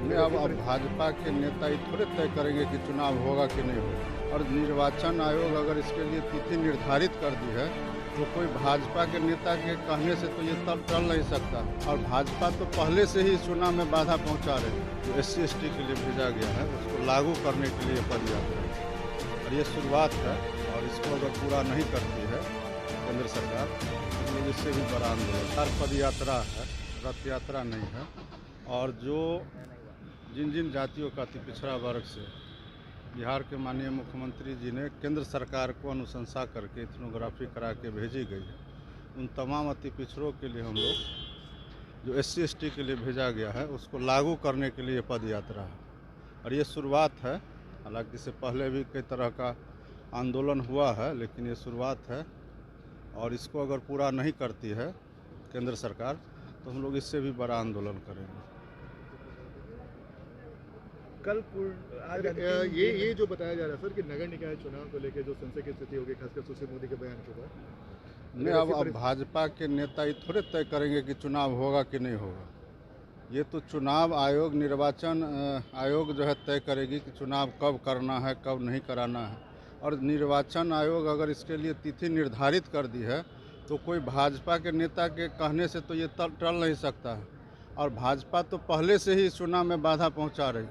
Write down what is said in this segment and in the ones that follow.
नहीं, अब भाजपा के नेता ये थोड़े तय करेंगे कि चुनाव होगा कि नहीं होगा। और निर्वाचन आयोग अगर इसके लिए तिथि निर्धारित कर दी है तो कोई भाजपा के नेता के कहने से तो ये तब टल नहीं सकता। और भाजपा तो पहले से ही चुनाव में बाधा पहुंचा रही है। जो SC ST के लिए भेजा गया है उसको लागू करने के लिए पदयात्रा है और ये शुरुआत है। और इसको अगर पूरा नहीं करती है केंद्र सरकार तो लोग इससे भी बड़ा आंदोलन। पदयात्रा है, रथ यात्रा नहीं है। और जो जिन जातियों का अति पिछड़ा वर्ग से बिहार के माननीय मुख्यमंत्री जी ने केंद्र सरकार को अनुशंसा करके इथनोग्राफी करा के भेजी गई है, उन तमाम अति पिछड़ों के लिए हम लोग जो SC ST के लिए भेजा गया है उसको लागू करने के लिए पद यात्रा है और ये शुरुआत है। हालांकि इससे पहले भी कई तरह का आंदोलन हुआ है, लेकिन ये शुरुआत है। और इसको अगर पूरा नहीं करती है केंद्र सरकार तो हम लोग इससे भी बड़ा आंदोलन करेंगे। कल आज ये जो बताया जा रहा है सर कि नगर निकाय चुनाव को लेकर जो संशय की स्थिति होगी, खासकर सुशील मोदी के बयान के बाद। नहीं, अब भाजपा के नेता ये थोड़े तय करेंगे कि चुनाव होगा कि नहीं होगा। ये तो चुनाव आयोग, निर्वाचन आयोग जो है तय करेगी कि चुनाव कब करना है, कब नहीं कराना है। और निर्वाचन आयोग अगर इसके लिए तिथि निर्धारित कर दी है तो कोई भाजपा के नेता के कहने से तो ये टल नहीं सकता है। और भाजपा तो पहले से ही चुनाव में बाधा पहुंचा रही,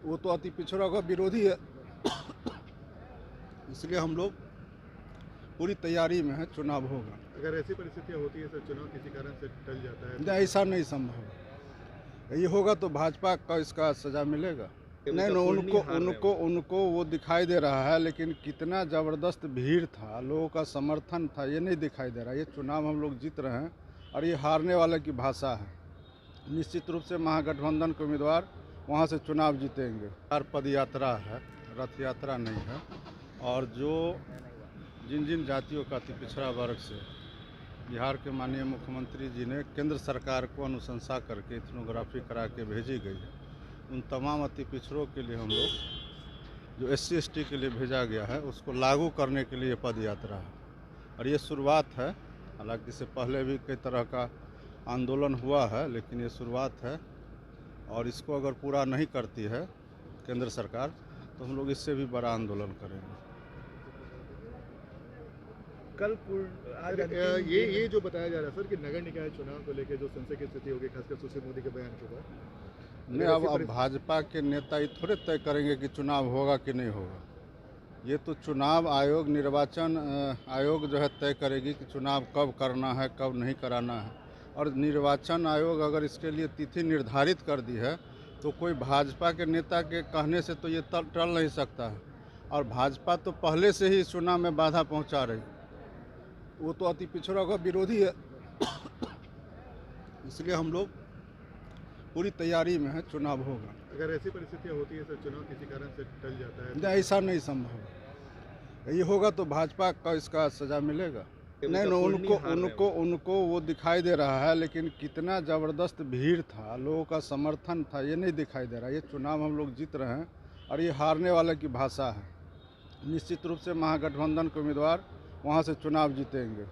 वो तो अति पिछड़ा का विरोधी है। इसलिए हम लोग पूरी तैयारी में है, चुनाव होगा। अगर ऐसी परिस्थितियां होती है सर, चुनाव किसी कारण से टल जाता है, नहीं, ऐसा नहीं संभव। ये होगा तो भाजपा का इसका सजा मिलेगा। नहीं, उनको वो दिखाई दे रहा है, लेकिन कितना ज़बरदस्त भीड़ था, लोगों का समर्थन था, ये नहीं दिखाई दे रहा। ये चुनाव हम लोग जीत रहे हैं और ये हारने वाले की भाषा है। निश्चित रूप से महागठबंधन के उम्मीदवार वहाँ से चुनाव जीतेंगे। पद यात्रा है, रथ यात्रा नहीं है। और जो जिन जातियों का अति पिछड़ा वर्ग से बिहार के माननीय मुख्यमंत्री जी ने केंद्र सरकार को अनुशंसा करके इथनोग्राफी करा के भेजी गई है, उन तमाम अति पिछड़ों के लिए हम लोग जो SC ST के लिए भेजा गया है उसको लागू करने के लिए पद यात्रा है और ये शुरुआत है। हालांकि इससे पहले भी कई तरह का आंदोलन हुआ है, लेकिन ये शुरुआत है। और इसको अगर पूरा नहीं करती है केंद्र सरकार तो हम लोग इससे भी बड़ा आंदोलन करेंगे। कल आज ये जो बताया जा रहा है सर कि नगर निकाय चुनाव को लेकर जो संशय की स्थिति होगी, खासकर सुशील मोदी के बयान के बाद। नहीं, अब भाजपा के नेता ये थोड़े तय करेंगे कि चुनाव होगा कि नहीं होगा। ये तो चुनाव आयोग, निर्वाचन आयोग जो है तय करेगी कि चुनाव कब करना है, कब नहीं कराना है। और निर्वाचन आयोग अगर इसके लिए तिथि निर्धारित कर दी है तो कोई भाजपा के नेता के कहने से तो ये टल नहीं सकता है। और भाजपा तो पहले से ही चुनाव में बाधा पहुंचा रही, वो तो अति पिछड़ा का विरोधी है। इसलिए हम लोग पूरी तैयारी में है, चुनाव होगा। अगर ऐसी परिस्थितियां होती है सर, चुनाव किसी कारण से टल जाता है, नहीं, ऐसा नहीं संभव। ये होगा तो भाजपा का इसका सजा मिलेगा। नहीं, उनको वो दिखाई दे रहा है, लेकिन कितना ज़बरदस्त भीड़ था, लोगों का समर्थन था, ये नहीं दिखाई दे रहा। ये चुनाव हम लोग जीत रहे हैं और ये हारने वाले की भाषा है। निश्चित रूप से महागठबंधन के उम्मीदवार वहाँ से चुनाव जीतेंगे।